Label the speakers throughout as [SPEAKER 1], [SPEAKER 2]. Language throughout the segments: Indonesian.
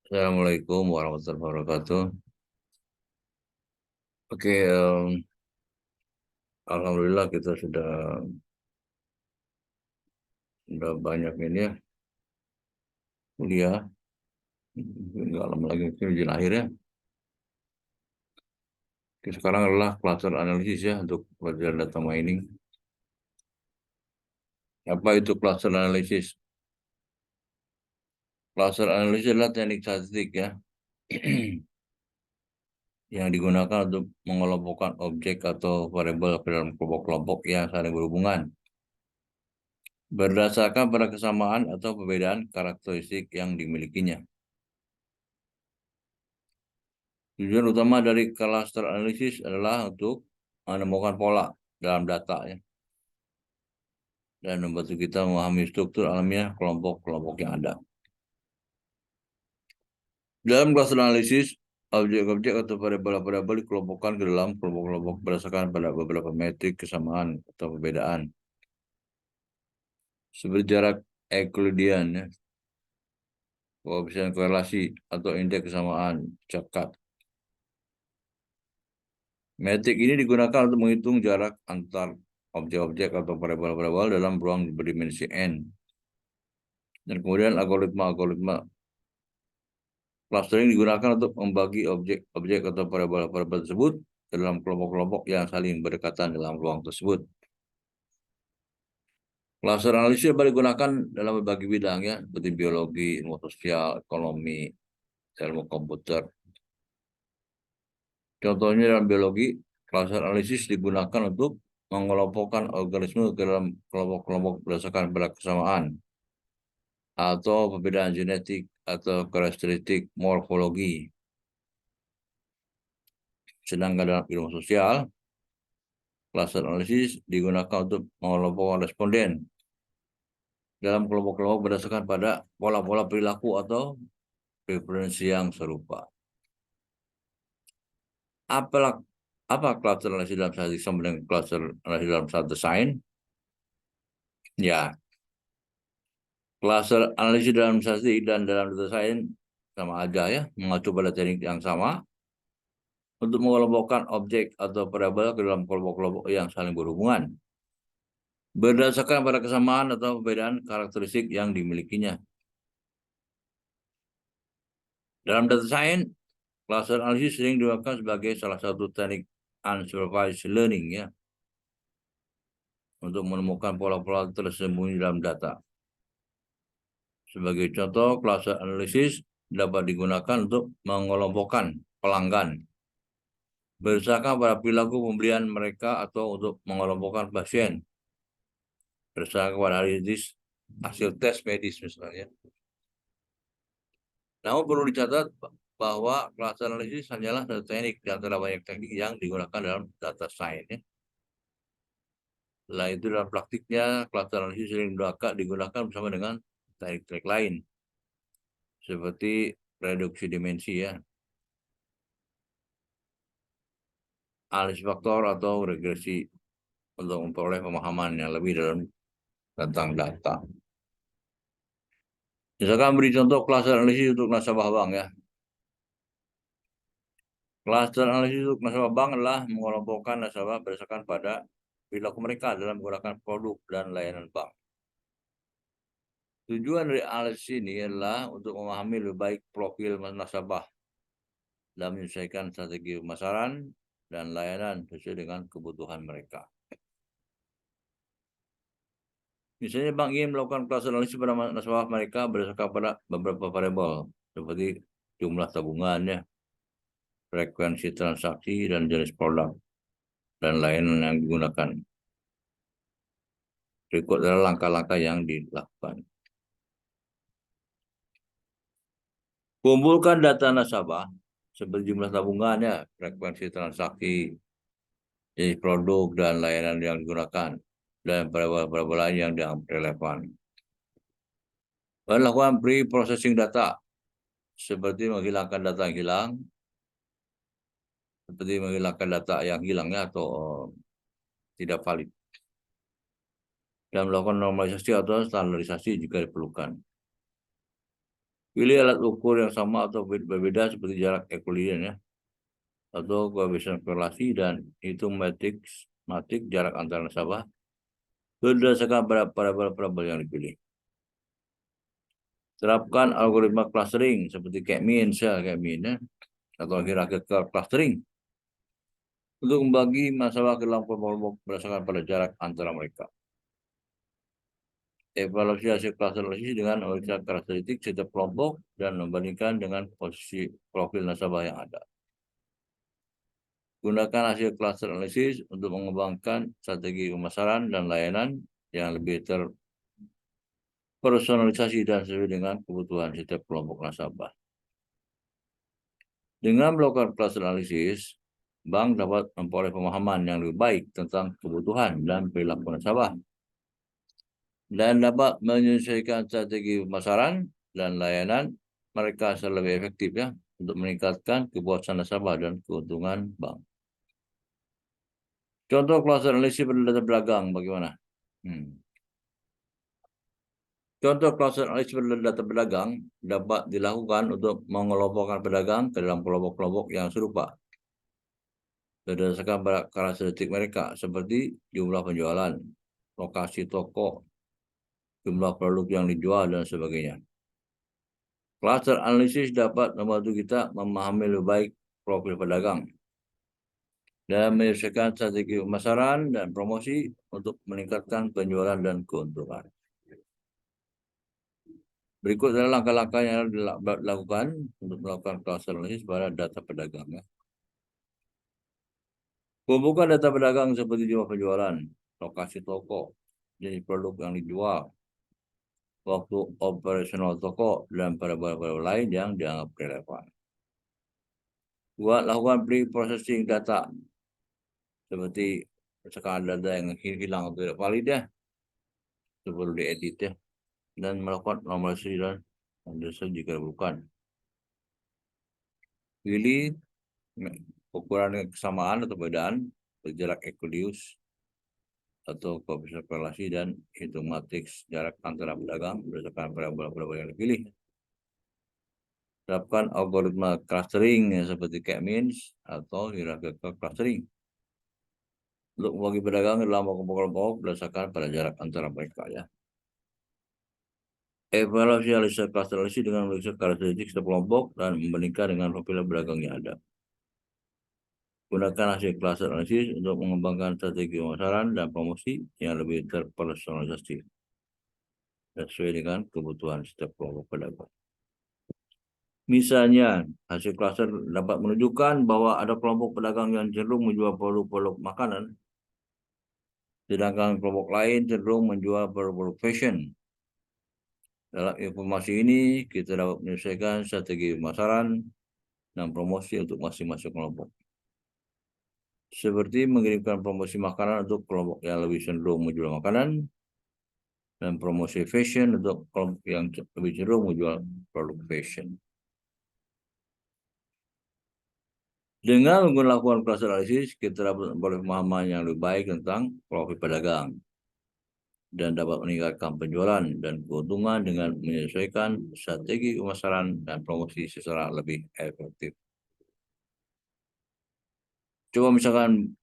[SPEAKER 1] Assalamualaikum warahmatullahi wabarakatuh. Oke, alhamdulillah kita sudah banyak ini ya kuliah. Nggak lama lagi mungkin ujian akhir ya. Oke, sekarang adalah cluster analisis ya untuk pelajaran data mining. Apa itu cluster analisis? Cluster analisis adalah teknik statistik ya yang digunakan untuk mengelompokkan objek atau variabel ke dalam kelompok-kelompok yang saling berhubungan berdasarkan pada kesamaan atau perbedaan karakteristik yang dimilikinya. Tujuan utama dari cluster analisis adalah untuk menemukan pola dalam data ya, dan membantu kita memahami struktur alamiah kelompok-kelompok yang ada. Dalam cluster analisis, objek-objek atau variabel-variabel dikelompokkan ke dalam kelompok-kelompok berdasarkan pada beberapa metrik kesamaan atau perbedaan, seperti jarak Euclidean, ya, koefisien korelasi atau indeks kesamaan cakat. Metrik ini digunakan untuk menghitung jarak antar objek-objek atau variabel-variabel dalam ruang berdimensi n. Dan kemudian algoritma clustering digunakan untuk membagi objek-objek atau variabel-variabel tersebut dalam kelompok-kelompok yang saling berdekatan dalam ruang tersebut. Cluster analisis dapat digunakan dalam berbagai bidang ya, seperti biologi, ilmu sosial, ekonomi, ilmu komputer. Contohnya dalam biologi, cluster analisis digunakan untuk mengelompokkan organisme ke dalam kelompok-kelompok berdasarkan pada kesamaan atau perbedaan genetik atau karakteristik morfologi. Sedangkan dalam ilmu sosial, cluster analisis digunakan untuk mengelompokkan responden dalam kelompok-kelompok berdasarkan pada pola-pola perilaku atau preferensi yang serupa. Apa cluster analisis dalam statistik sama dengan cluster analisis dalam data science? Ya, cluster analisis dalam statistik dan dalam data science sama aja ya, mengacu pada teknik yang sama untuk mengelompokkan objek atau variabel ke dalam kelompok-kelompok yang saling berhubungan berdasarkan pada kesamaan atau perbedaan karakteristik yang dimilikinya. Dalam data science, cluster analisis sering digunakan sebagai salah satu teknik unsupervised learning ya, untuk menemukan pola-pola tersembunyi dalam data. Sebagai contoh, cluster analisis dapat digunakan untuk mengelompokkan pelanggan berdasarkan pada perilaku pembelian mereka atau untuk mengelompokkan pasien berdasarkan pada hasil tes medis misalnya. Namun perlu dicatat bahwa cluster analisis hanyalah satu teknik di antara banyak teknik yang digunakan dalam data science ya. Setelah itu dalam praktiknya, cluster analisis sering digunakan bersama dengan teknik-teknik lain, seperti reduksi dimensi ya, analisis faktor atau regresi untuk memperoleh pemahaman yang lebih dalam tentang data. Misalkan beri contoh cluster analisis untuk nasabah bank ya. Cluster analisis untuk nasabah bank adalah mengelompokkan nasabah berdasarkan pada perilaku mereka dalam menggunakan produk dan layanan bank. Tujuan dari analisis ini adalah untuk memahami lebih baik profil nasabah dan menyesuaikan strategi pemasaran dan layanan sesuai dengan kebutuhan mereka. Misalnya bank ingin melakukan cluster analisis pada nasabah mereka berdasarkan pada beberapa variabel seperti jumlah tabungannya, frekuensi transaksi, dan jenis produk dan layanan yang digunakan. Berikut adalah langkah-langkah yang dilakukan. Kumpulkan data nasabah seperti jumlah tabungannya, frekuensi transaksi, jenis produk, dan layanan yang digunakan, dan variabel lain yang dianggap relevan. Lakukan pre-processing data seperti menghilangkan data yang hilang, atau tidak valid, dan melakukan normalisasi atau standarisasi jika diperlukan. Pilih alat ukur yang sama atau berbeda seperti jarak Euclidean ya, atau koefisien korelasi dan hitung matik jarak antara nasabah berdasarkan parabel yang dipilih. Terapkan algoritma clustering seperti K-means ya, atau hierarchical clustering untuk membagi masalah ke dalam kelompok berdasarkan pada jarak antara mereka. Evaluasi hasil cluster analisis dengan analisa karakteristik setiap kelompok dan membandingkan dengan posisi profil nasabah yang ada. Gunakan hasil cluster analisis untuk mengembangkan strategi pemasaran dan layanan yang lebih terpersonalisasi dan sesuai dengan kebutuhan setiap kelompok nasabah. Dengan melakukan cluster analisis, bank dapat memperoleh pemahaman yang lebih baik tentang kebutuhan dan perilaku nasabah dan dapat menyesuaikan strategi pemasaran dan layanan mereka secara lebih efektif ya untuk meningkatkan kepuasan nasabah dan keuntungan bank. Contoh cluster analisis pada data pedagang bagaimana? Contoh cluster analisis pada data pedagang dapat dilakukan untuk mengelompokkan pedagang ke dalam kelompok-kelompok yang serupa berdasarkan karakteristik mereka seperti jumlah penjualan, lokasi toko, jumlah produk yang dijual, dan sebagainya. Cluster analisis dapat membantu kita memahami lebih baik profil pedagang dan menyelesaikan strategi pemasaran dan promosi untuk meningkatkan penjualan dan keuntungan. Berikut adalah langkah-langkah yang dilakukan untuk melakukan cluster analisis pada data pedagang. Kumpulkan data pedagang seperti jumlah penjualan, lokasi toko, jenis produk yang dijual, waktu operasional toko, dan variabel lain yang dianggap relevan. Lakukan pre-processing data seperti misalkan data yang hilang atau tidak valid ya, itu perlu diedit ya, dan melakukan normalisasi dan analisa jika diperlukan. Pilih ukuran kesamaan atau perbedaan jarak Euclidean atau koefisien korelasi dan hitung matriks jarak antara pedagang berdasarkan variabel yang dipilih. Terapkan algoritma clustering seperti K-means atau hierarchical clustering untuk membagi pedagang dalam kelompok-kelompok berdasarkan pada jarak antara mereka ya. Evaluasi analisa cluster analisis dengan analisa karakteristik setiap kelompok dan membandingkan dengan profil pedagang yang ada. Gunakan hasil cluster analisis untuk mengembangkan strategi pemasaran dan promosi yang lebih terpersonalisasi sesuai dengan kebutuhan setiap kelompok pedagang. Misalnya, hasil cluster dapat menunjukkan bahwa ada kelompok pedagang yang cenderung menjual produk-produk makanan, sedangkan kelompok lain cenderung menjual produk-produk fashion. Dalam informasi ini, kita dapat menyelesaikan strategi pemasaran dan promosi untuk masing-masing kelompok. Seperti mengirimkan promosi makanan untuk kelompok yang lebih cenderung menjual makanan, dan promosi fashion untuk kelompok yang lebih cenderung menjual produk fashion. Dengan melakukan cluster analisis, kita dapat memperoleh pemahaman yang lebih baik tentang profil pedagang dan dapat meningkatkan penjualan dan keuntungan dengan menyesuaikan strategi pemasaran dan promosi secara lebih efektif. Coba misalkan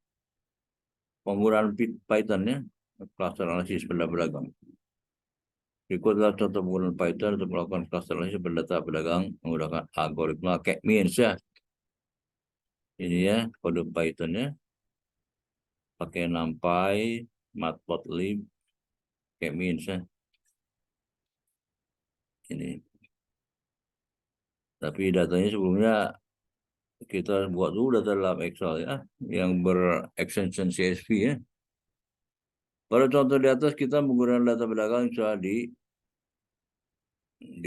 [SPEAKER 1] penggunaan Python ya, cluster analisis pada pedagang. Berikut adalah contoh penggunaan Python untuk melakukan cluster analisis pada data pedagang menggunakan algoritma K-means ya. Ini ya kode Python ya. Pakai NumPy, Matplotlib, K-means ya. Ini. Tapi datanya sebelumnya kita buat dulu data dalam Excel ya, yang berextension CSV ya. Pada contoh di atas kita menggunakan data pedagang yang sudah di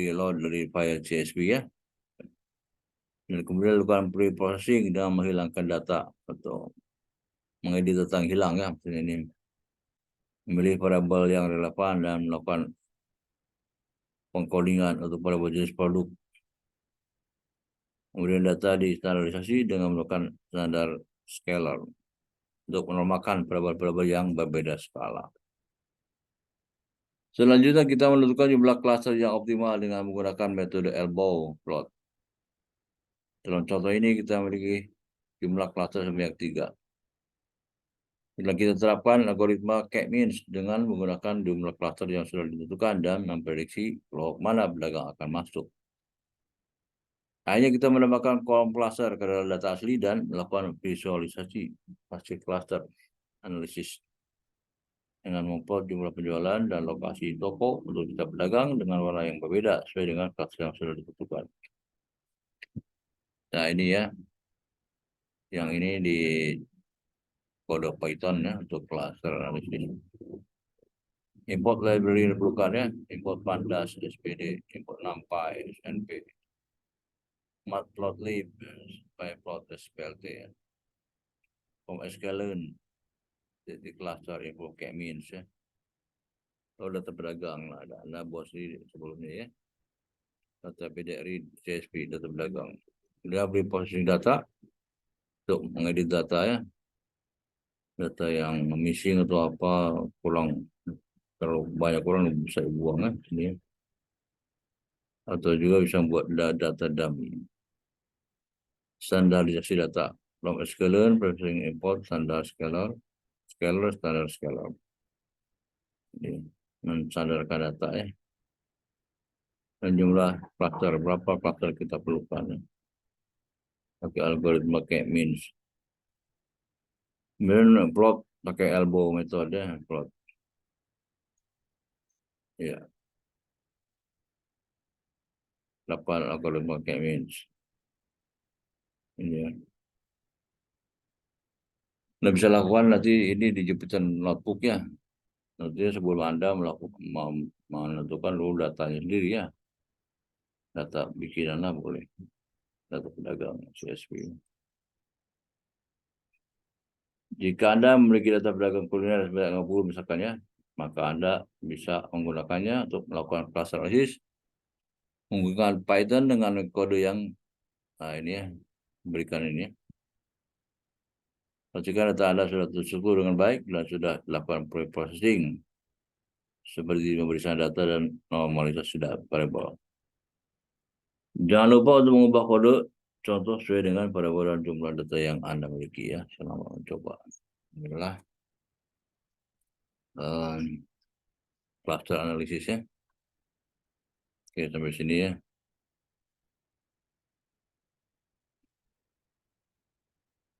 [SPEAKER 1] load dari file CSV ya. Dan kemudian lakukan pre-processing dengan menghilangkan data atau mengedit data yang hilang ya. Maksudnya ini memilih variabel yang relevan dan melakukan pengkodingan untuk variabel jenis produk. Kemudian data distandarisasi dengan melakukan standar scalar untuk menormalkan variabel-variabel yang berbeda skala. Selanjutnya kita menentukan jumlah klaster yang optimal dengan menggunakan metode elbow plot. Dalam contoh ini kita memiliki jumlah klaster sebanyak 3. Bila kita terapkan algoritma K-means dengan menggunakan jumlah klaster yang sudah ditentukan dan memprediksi kelompok mana pedagang akan masuk. Hanya kita menambahkan kolom klaster ke dalam data asli dan melakukan visualisasi hasil klaster analisis dengan memplot jumlah penjualan dan lokasi toko untuk setiap pedagang dengan warna yang berbeda sesuai dengan klaster yang sudah ditentukan. Nah ini ya, yang ini di kode Python ya untuk klaster analisis. Import library yang diperlukan ya, import pandas, SPD, import numpy, SNP, matplotlib, pyplot, SPLT ya. From sklearn, di klaster import K-means ya. Kalau data pedagang lah, ada Anda buat sendiri sebelumnya ya. Data PDRI, CSP, data pedagang. Dia beri processing data untuk mengedit data ya. Data yang missing atau apa kurang, kalau banyak kurang bisa dibuang ya sini. Atau juga bisa buat data dummy. Standarisasi data from sklearn, processing import, standar scalar, standar scalar. Mensandarkan data ya. Dan jumlah cluster, berapa cluster kita perlukan ya. Pakai algoritma K-means. Kemudian plot pakai elbow metode plot. Ya. 8 algoritma K-means. Ini ya. Anda bisa lakukan nanti ini di Jupyter Notebook ya. Nanti sebelum Anda menentukan dulu datanya sendiri ya. Data bikinan Anda boleh. Data pedagang CSV. Jika Anda memiliki data pedagang kuliner sebanyak 50 misalkan ya, maka Anda bisa menggunakannya untuk melakukan cluster analysis menggunakan Python dengan kode yang ini ya, berikan ini ya. Pastikan data Anda sudah terstruktur dengan baik dan sudah dilakukan pre-processing seperti pemeriksaan data dan normalisasi variabel. Jangan lupa untuk mengubah kode contoh sesuai dengan variabel dan jumlah data yang Anda miliki ya selama mencoba. Inilah cluster analisisnya. Oke, sampai sini ya.